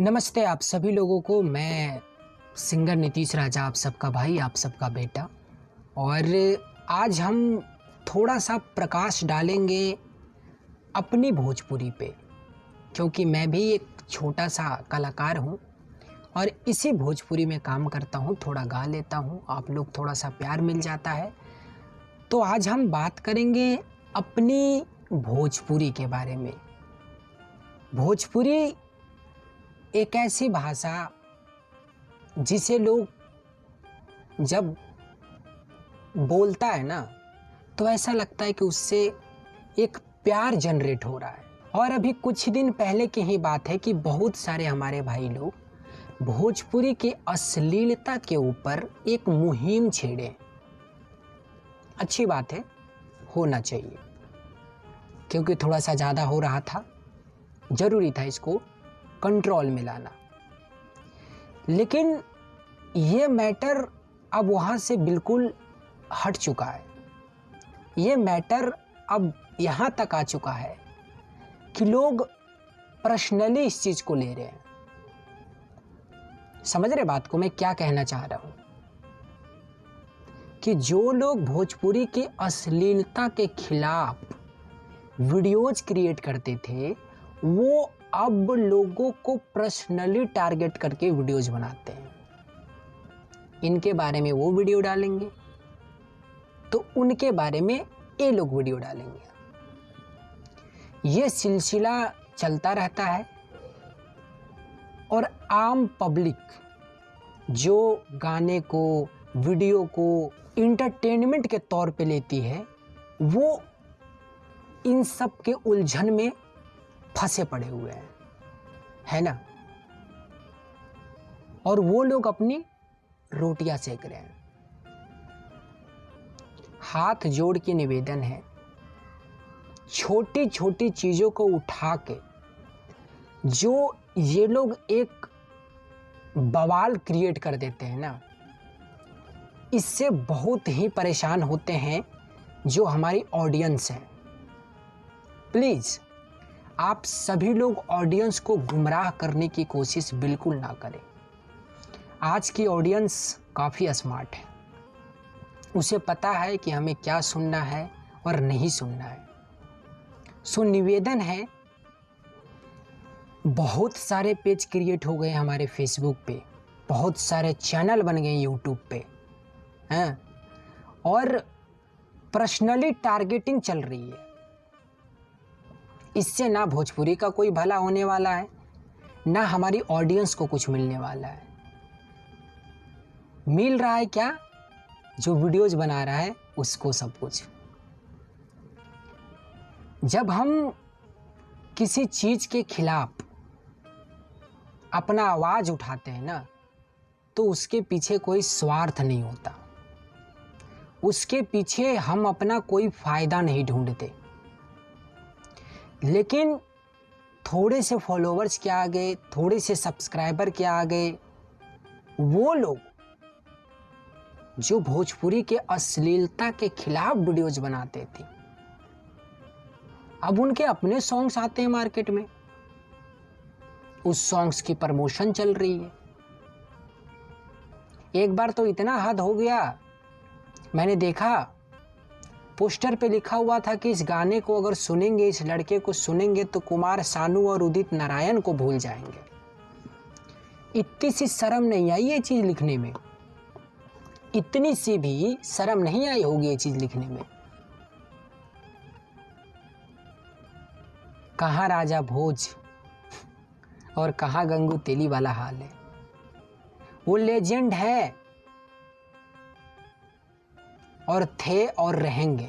नमस्ते आप सभी लोगों को। मैं सिंगर नीतीश राजा, आप सबका भाई, आप सबका बेटा। और आज हम थोड़ा सा प्रकाश डालेंगे अपनी भोजपुरी पे, क्योंकि मैं भी एक छोटा सा कलाकार हूँ और इसी भोजपुरी में काम करता हूँ। थोड़ा गा लेता हूँ, आप लोग थोड़ा सा प्यार मिल जाता है। तो आज हम बात करेंगे अपनी भोजपुरी के बारे में। भोजपुरी एक ऐसी भाषा जिसे लोग जब बोलता है ना, तो ऐसा लगता है कि उससे एक प्यार जनरेट हो रहा है। और अभी कुछ दिन पहले की ही बात है कि बहुत सारे हमारे भाई लोग भोजपुरी की अश्लीलता के ऊपर एक मुहिम छेड़े। अच्छी बात है, होना चाहिए, क्योंकि थोड़ा सा ज़्यादा हो रहा था, ज़रूरी था इसको कंट्रोल में लाना। लेकिन ये मैटर अब वहाँ से बिल्कुल हट चुका है। ये मैटर अब यहाँ तक आ चुका है कि लोग पर्सनली इस चीज़ को ले रहे हैं। समझ रहे बात को मैं क्या कहना चाह रहा हूँ? कि जो लोग भोजपुरी की अश्लीलता के खिलाफ वीडियोज क्रिएट करते थे, वो अब लोगों को पर्सनली टारगेट करके वीडियोज बनाते हैं। इनके बारे में वो वीडियो डालेंगे तो उनके बारे में ये लोग वीडियो डालेंगे। ये सिलसिला चलता रहता है। और आम पब्लिक जो गाने को, वीडियो को इंटरटेनमेंट के तौर पे लेती है, वो इन सब के उलझन में फंसे पड़े हुए हैं, है ना। और वो लोग अपनी रोटियां सेक रहे हैं। हाथ जोड़ के निवेदन है, छोटी छोटी चीजों को उठा के जो ये लोग एक बवाल क्रिएट कर देते हैं ना, इससे बहुत ही परेशान होते हैं जो हमारी ऑडियंस है। प्लीज आप सभी लोग ऑडियंस को गुमराह करने की कोशिश बिल्कुल ना करें। आज की ऑडियंस काफ़ी स्मार्ट है, उसे पता है कि हमें क्या सुनना है और नहीं सुनना है। सो निवेदन है, बहुत सारे पेज क्रिएट हो गए हमारे फेसबुक पे, बहुत सारे चैनल बन गए यूट्यूब पे हैं, और पर्सनली टारगेटिंग चल रही है। इससे ना भोजपुरी का कोई भला होने वाला है, ना हमारी ऑडियंस को कुछ मिलने वाला है। मिल रहा है क्या? जो वीडियोज बना रहा है उसको सब कुछ। जब हम किसी चीज के खिलाफ अपना आवाज उठाते हैं ना, तो उसके पीछे कोई स्वार्थ नहीं होता, उसके पीछे हम अपना कोई फायदा नहीं ढूंढते। लेकिन थोड़े से फॉलोवर्स के आगे, थोड़े से सब्सक्राइबर के आगे, वो लोग जो भोजपुरी के अश्लीलता के खिलाफ वीडियोज बनाते थे, अब उनके अपने सॉन्ग्स आते हैं मार्केट में, उस सॉन्ग्स की प्रमोशन चल रही है। एक बार तो इतना हद हो गया, मैंने देखा पोस्टर पे लिखा हुआ था कि इस गाने को अगर सुनेंगे, इस लड़के को सुनेंगे, तो कुमार सानू और उदित नारायण को भूल जाएंगे। इतनी सी शर्म नहीं आई ये चीज लिखने में, इतनी सी भी शर्म नहीं आई होगी ये चीज लिखने में। कहाँ राजा भोज और कहाँ गंगू तेली वाला हाल है। वो लेजेंड है और थे और रहेंगे,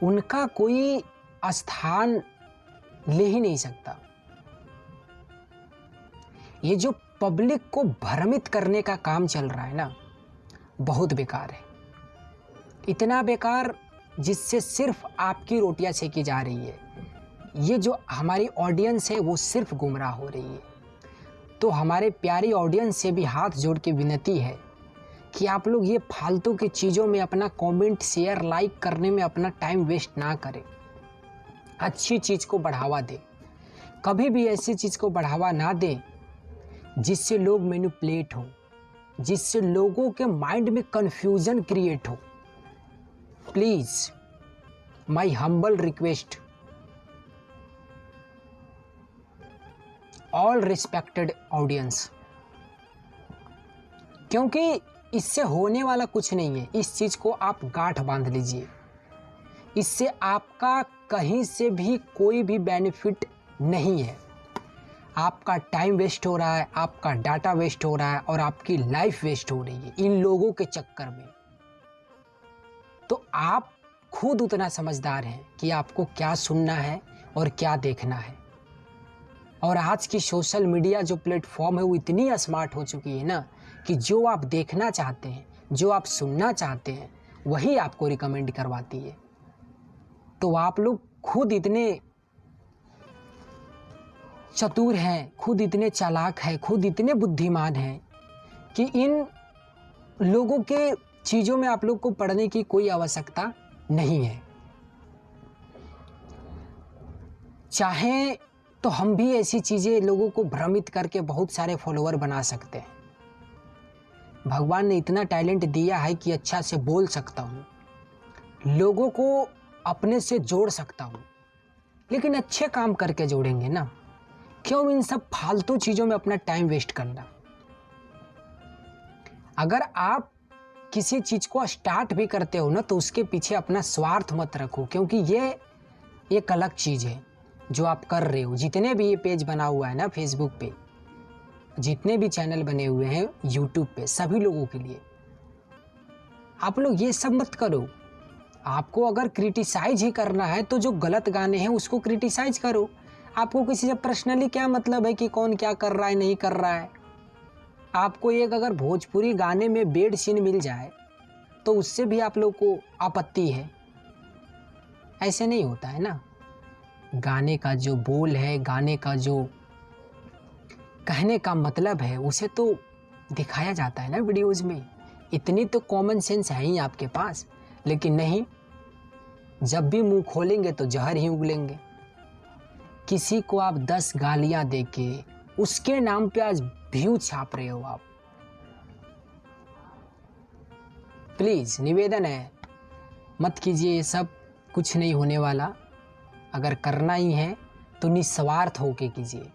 उनका कोई स्थान ले ही नहीं सकता। ये जो पब्लिक को भ्रमित करने का काम चल रहा है ना, बहुत बेकार है। इतना बेकार जिससे सिर्फ आपकी रोटियां सेकी जा रही है। ये जो हमारी ऑडियंस है वो सिर्फ गुमराह हो रही है। तो हमारे प्यारी ऑडियंस से भी हाथ जोड़ के विनती है कि आप लोग ये फालतू की चीज़ों में अपना कमेंट, शेयर, लाइक करने में अपना टाइम वेस्ट ना करें। अच्छी चीज़ को बढ़ावा दें। कभी भी ऐसी चीज़ को बढ़ावा ना दें जिससे लोग मैनिपुलेट हो, जिससे लोगों के माइंड में कन्फ्यूजन क्रिएट हो। Please my humble request, all respected audience, क्योंकि इससे होने वाला कुछ नहीं है। इस चीज़ को आप गांठ बांध लीजिए, इससे आपका कहीं से भी कोई भी बेनिफिट नहीं है। आपका टाइम वेस्ट हो रहा है, आपका डाटा वेस्ट हो रहा है और आपकी लाइफ वेस्ट हो रही है इन लोगों के चक्कर में। तो आप खुद उतना समझदार हैं कि आपको क्या सुनना है और क्या देखना है। और आज की सोशल मीडिया जो प्लेटफॉर्म है वो इतनी स्मार्ट हो चुकी है ना कि जो आप देखना चाहते हैं, जो आप सुनना चाहते हैं, वही आपको रिकमेंड करवाती है। तो आप लोग खुद इतने चतुर हैं, खुद इतने चालाक हैं, खुद इतने बुद्धिमान हैं कि इन लोगों के चीज़ों में आप लोग को पढ़ने की कोई आवश्यकता नहीं है। चाहे तो हम भी ऐसी चीज़ें लोगों को भ्रमित करके बहुत सारे फॉलोअर बना सकते हैं। भगवान ने इतना टैलेंट दिया है कि अच्छा से बोल सकता हूँ, लोगों को अपने से जोड़ सकता हूँ, लेकिन अच्छे काम करके जोड़ेंगे ना। क्यों इन सब फालतू चीज़ों में अपना टाइम वेस्ट करना। अगर आप किसी चीज़ को स्टार्ट भी करते हो ना तो उसके पीछे अपना स्वार्थ मत रखो, क्योंकि ये एक अलग चीज़ है जो आप कर रहे हो। जितने भी ये पेज बना हुआ है ना फेसबुक पे, जितने भी चैनल बने हुए हैं यूट्यूब पे, सभी लोगों के लिए आप लोग ये सब मत करो। आपको अगर क्रिटिसाइज ही करना है तो जो गलत गाने हैं उसको क्रिटिसाइज करो। आपको किसी से पर्सनली क्या मतलब है कि कौन क्या कर रहा है नहीं कर रहा है। आपको एक अगर भोजपुरी गाने में बेड सीन मिल जाए तो उससे भी आप लोग को आपत्ति है। ऐसे नहीं होता है ना। गाने का जो बोल है, गाने का जो कहने का मतलब है, उसे तो दिखाया जाता है ना वीडियोस में। इतनी तो कॉमन सेंस है ही आपके पास, लेकिन नहीं, जब भी मुंह खोलेंगे तो जहर ही उगलेंगे। किसी को आप 10 गालियां देके उसके नाम पे आज व्यू छाप रहे हो आप। प्लीज निवेदन है, मत कीजिए ये सब, कुछ नहीं होने वाला। अगर करना ही है तो निस्वार्थ होके कीजिए।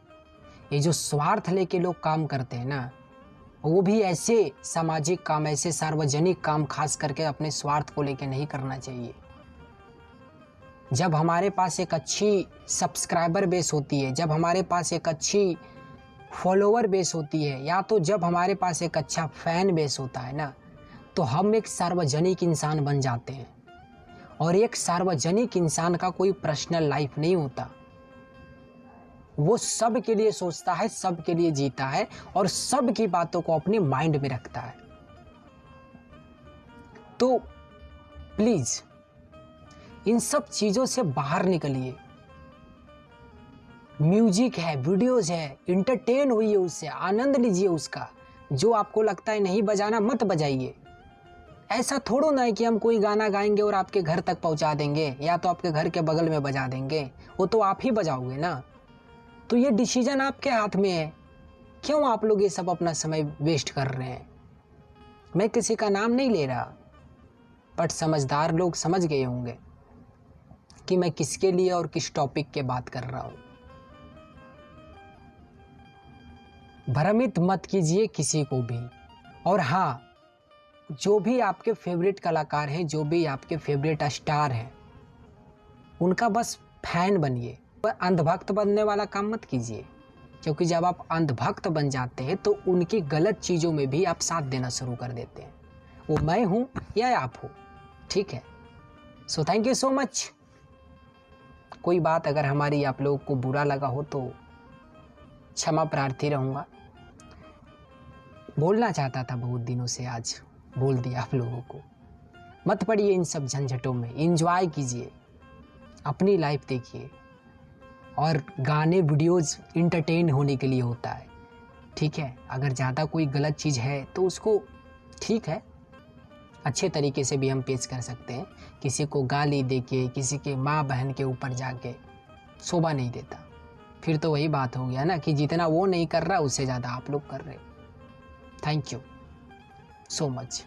ये जो स्वार्थ लेके लोग काम करते हैं ना, वो भी ऐसे सामाजिक काम, ऐसे सार्वजनिक काम खास करके अपने स्वार्थ को लेके नहीं करना चाहिए। जब हमारे पास एक अच्छी सब्सक्राइबर बेस होती है, जब हमारे पास एक अच्छी फॉलोवर बेस होती है, या तो जब हमारे पास एक अच्छा फैन बेस होता है ना, तो हम एक सार्वजनिक इंसान बन जाते हैं। और एक सार्वजनिक इंसान का कोई पर्सनल लाइफ नहीं होता। वो सब के लिए सोचता है, सब के लिए जीता है और सब की बातों को अपने माइंड में रखता है। तो प्लीज इन सब चीजों से बाहर निकलिए। म्यूजिक है, वीडियोस है, इंटरटेन होइए उससे, आनंद लीजिए उसका। जो आपको लगता है नहीं बजाना, मत बजाइए। ऐसा थोड़ो ना है कि हम कोई गाना गाएंगे और आपके घर तक पहुंचा देंगे या तो आपके घर के बगल में बजा देंगे, वो तो आप ही बजाओगे ना। तो ये डिसीजन आपके हाथ में है। क्यों आप लोग ये सब अपना समय वेस्ट कर रहे हैं। मैं किसी का नाम नहीं ले रहा, बट समझदार लोग समझ गए होंगे कि मैं किसके लिए और किस टॉपिक के बात कर रहा हूं। भ्रमित मत कीजिए किसी को भी। और हाँ, जो भी आपके फेवरेट कलाकार हैं, जो भी आपके फेवरेट स्टार हैं, उनका बस फैन बनिए। पर अंधभक्त बनने वाला काम मत कीजिए, क्योंकि जब आप अंधभक्त बन जाते हैं तो उनकी गलत चीज़ों में भी आप साथ देना शुरू कर देते हैं। वो मैं हूँ या आप हो, ठीक है। So thank you so much. कोई बात अगर हमारी आप लोगों को बुरा लगा हो तो क्षमा प्रार्थी रहूँगा। बोलना चाहता था बहुत दिनों से, आज बोल दिया आप लोगों को। मत पड़िए इन सब झंझटों में, एंजॉय कीजिए, अपनी लाइफ देखिए। और गाने, वीडियोज़ इंटरटेन होने के लिए होता है, ठीक है। अगर ज़्यादा कोई गलत चीज़ है तो उसको ठीक है, अच्छे तरीके से भी हम पेश कर सकते हैं। किसी को गाली दे के, किसी के माँ बहन के ऊपर जाके शोभा नहीं देता। फिर तो वही बात हो गया ना कि जितना वो नहीं कर रहा उससे ज़्यादा आप लोग कर रहे हो। Thank you so much.